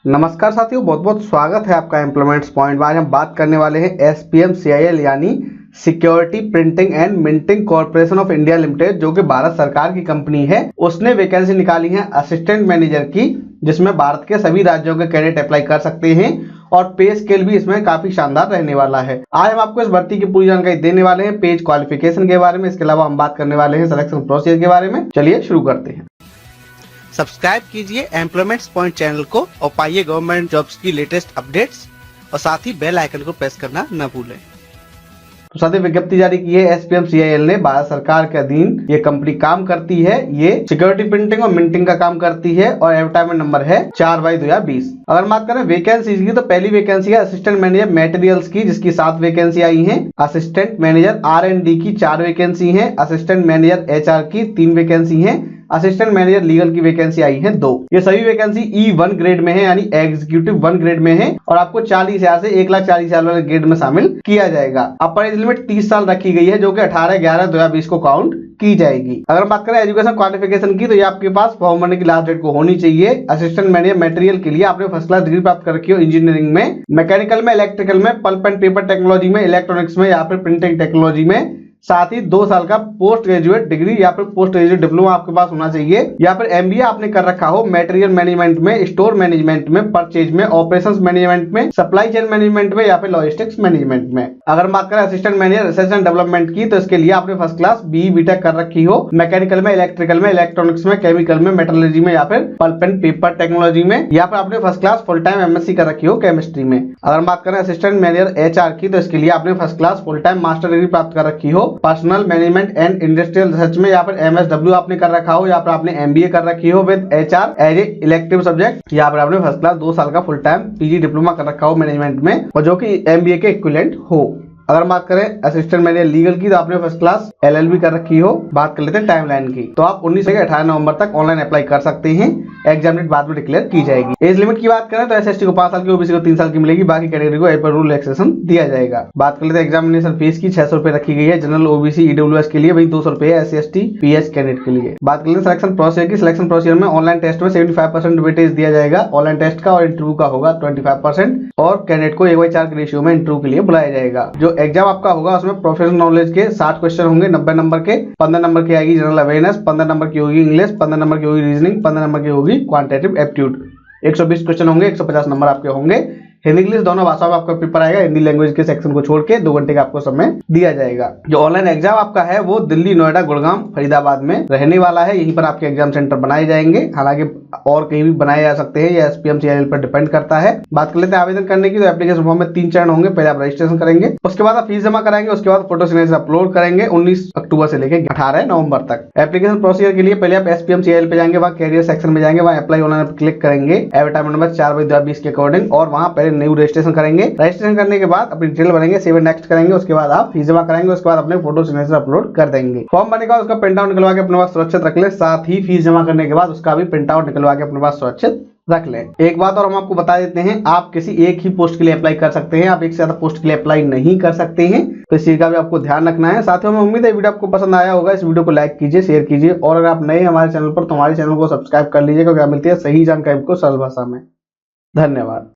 नमस्कार साथियों, बहुत बहुत स्वागत है आपका एम्प्लॉयमेंट्स पॉइंट में। आज हम बात करने वाले हैं SPMCIL यानी security printing and minting corporation of India limited, जो कि भारत सरकार की कंपनी है। उसने वैकेंसी निकाली है असिस्टेंट मैनेजर की, जिसमें भारत के सभी राज्यों के कैडेट अप्लाई कर सकते हैं और पे स्केल भी इसमें काफी शानदार रहने वाला है। आज हम आपको इस भर्ती की पूरी जानकारी देने वाले हैं, पेज क्वालिफिकेशन के बारे में। इसके अलावा हम बात करने वाले हैं सिलेक्शन प्रोसीजर के बारे में। चलिए शुरू करते हैं। सब्सक्राइब कीजिए एम्प्लॉयमेंट्स पॉइंट चैनल को और पाइए गवर्नमेंट जॉब्स की लेटेस्ट अपडेट्स, और साथ ही बेल आइकन को प्रेस करना न भूलें। तो साथ ही विज्ञप्ति जारी की है SPMCIL ने। भारत सरकार के अधीन ये कंपनी काम करती है। ये सिक्योरिटी प्रिंटिंग और मिंटिंग का काम करती है और एडवर्टाइजमेंट नंबर है 4/2020। अगर बात करें वैकेंसी की, तो पहली वैकेंसी है असिस्टेंट मैनेजर मटेरियल्स की, जिसकी 7 वैकेंसी आई है। असिस्टेंट मैनेजर R&D की 4 वैकेंसी है। असिस्टेंट मैनेजर HR की 3 वैकेंसी है। असिस्टेंट मैनेजर लीगल की वैकेंसी आई है 2। ये सभी वैकेंसी E1 ग्रेड में है, यानी एग्जीक्यूटिव 1 ग्रेड में है, और आपको 40,000 से 1,40,000 वाले ग्रेड में शामिल किया जाएगा। अपर एज लिमिट 30 साल रखी गई है, जो कि 18/11/2020 को काउंट की जाएगी। अगर बात करें एजुकेशन क्वालिफिकेशन की, तो ये आपके पास फॉर्म भरने की लास्ट डेट को होनी चाहिए। असिस्टेंट मैनेजर मटेरियल के लिए आपने फर्स्ट क्लास डिग्री प्राप्त कर रखी हो इंजीनियरिंग में, मैकेनिकल में, इलेक्ट्रिकल में, पल्प एंड पेपर टेक्नोलॉजी में, इलेक्ट्रॉनिक्स में या फिर प्रिंटिंग टेक्नोलॉजी में। साथ ही 2 साल का पोस्ट ग्रेजुएट डिग्री या फिर पोस्ट ग्रेजुएट डिप्लोमा आपके पास होना चाहिए, या फिर MBA आपने कर रखा हो मटेरियल मैनेजमेंट में, स्टोर मैनेजमेंट में, परचेज में, ऑपरेशंस मैनेजमेंट में, सप्लाई चेन मैनेजमेंट में या फिर लॉजिस्टिक्स मैनेजमेंट में। अगर बात करें assistant manager research and development की, तो इसके लिए आपने फर्स्ट क्लास BE BTech कर रखी हो मैकेनिकल में, इलेक्ट्रिकल में, इलेक्ट्रॉनिक्स में, केमिकल में, मेटलर्जी में या फिर पल्प एंड पेपर टेक्नोलॉजी में, या फिर आपने first class full time MSc कर रखी हो केमिस्ट्री में। अगर बात करें असिस्टेंट मैनेजर HR की, तो इसके लिए आपने first class full time master degree प्राप्त कर रखी हो personal management and industrial research में, या फिर MSW आपने कर रखा हो, या फिर आपने MBA कर रखी हो with HR as a elective subject, या फिर आपने फर्स्ट क्लास 2 साल का फुल टाइम PG डिप्लोमा कर रखा हो मैनेजमेंट में, और जो कि MBA के इक्विवेलेंट हो। अगर बात करें असिस्टेंट मैनेजर लीगल की, तो आपने फर्स्ट क्लास LLB कर रखी हो। बात कर लेते हैं टाइमलाइन की, तो आप 19 से 18 नवंबर तक ऑनलाइन अप्लाई कर सकते हैं। एग्जाम डेट बाद में डिक्लेयर की जाएगी। एज लिमिट की बात करें तो SST को 5 साल की, OBC को 3 साल की मिलेगी। बाकी कैटेगरी को एज पर रूल रिलैक्सेशन दिया जाएगा। बात कर लेते हैं एग्जामिनेशन फीस की। 600 रुपए रखी गई है जनरल, OBC, EWS के लिए, वही 200 रुपए है SC ST PH कैंडिडेट के लिए। बात कर लेते हैं सिलेक्शन प्रोसीजर की। सिलेक्शन प्रोसीजर में ऑनलाइन टेस्ट में 75% वेटेज दिया जाएगा ऑनलाइन टेस्ट का, और इंटरव्यू का होगा 25%, और कैंडिडेट को 1/4 के रेशियो में इंटरव्यू के लिए बुलाया जाएगा। जो एग्जाम आपका होगा उसमें प्रोफेशनल नॉलेज के 60 क्वेश्चन होंगे 90 नंबर के। 15 नंबर की आएगी जनरल अवेयरनेस, 15 नंबर की होगी इंग्लिश, 15 नंबर की होगी रीजनिंग, 15 नंबर की होगी क्वांटिटेटिव एप्टीट्यूड। 120 क्वेश्चन होंगे, 150 नंबर आपके होंगे। हिंदी इंग्लिश दोनों भाषाओं में आपका पेपर आएगा। हिंदी लैंग्वेज के सेक्शन को छोड़ के 2 घंटे का आपको समय दिया जाएगा। जो ऑनलाइन एग्जाम आपका है वो दिल्ली, नोएडा, गुड़गांव, फरीदाबाद में रहने वाला है। यहीं पर आपके एग्जाम सेंटर बनाए जाएंगे। हालांकि और कहीं भी बनाए जा सकते हैं, ये SPMCIL पर डिपेंड करता है। बात कर लेते हैं आवेदन करने की, तो एप्लीकेशन फॉर्म में 3 चरण होंगे। पहले आप रजिस्ट्रेशन करेंगे, उसके बाद आप फीस जमा कराएंगे, उसके बाद फोटो सिग्नेचर अपलोड करेंगे 19 अक्टूबर से लेकर 18 नवंबर तक। एप्लीकेशन प्रोसीजर के लिए पहले आप SPMCIL पे जाएंगे, वहाँ कैरियर सेक्शन में जाएंगे, वहाँ अप्लाई ऑनलाइन पर क्लिक करेंगे एडवर्टाइजमेंट नंबर 4/2020 के अकॉर्डिंग, और वहाँ पहले न्यू रजिस्ट्रेशन करेंगे। रजिस्ट्रेशन करने के बाद अपनी डिटेल भरेंगे, सेव एंड नेक्स्ट करेंगे, उसके बाद आप फीस जमा कराएंगे, उसके बाद अपने फोटो सिग्नेचर अपलोड कर देंगे। फॉर्म भरने का उसका प्रिंट आउट निकलवा के अपने पास सुरक्षित रख ले। साथ ही फीस जमा करने के बाद उसका भी प्रिंट आउट निकलवा के अपने पास सुरक्षित रख लें। एक बात और हम आपको बता देते हैं, आप किसी एक ही पोस्ट के लिए अप्लाई कर सकते हैं, आप एक से ज्यादा पोस्ट के लिए अप्लाई नहीं कर सकते हैं, तो इस चीज का भी आपको ध्यान रखना है। साथियों, हमें उम्मीद है वीडियो आपको पसंद आया होगा। इस वीडियो को लाइक कीजिए, शेयर कीजिए, और अगर आप नए हमारे चैनल पर, तो हमारे चैनल को सब्सक्राइब कर लीजिए, क्योंकि मिलती है सही जानकारी को सरल भाषा में। धन्यवाद।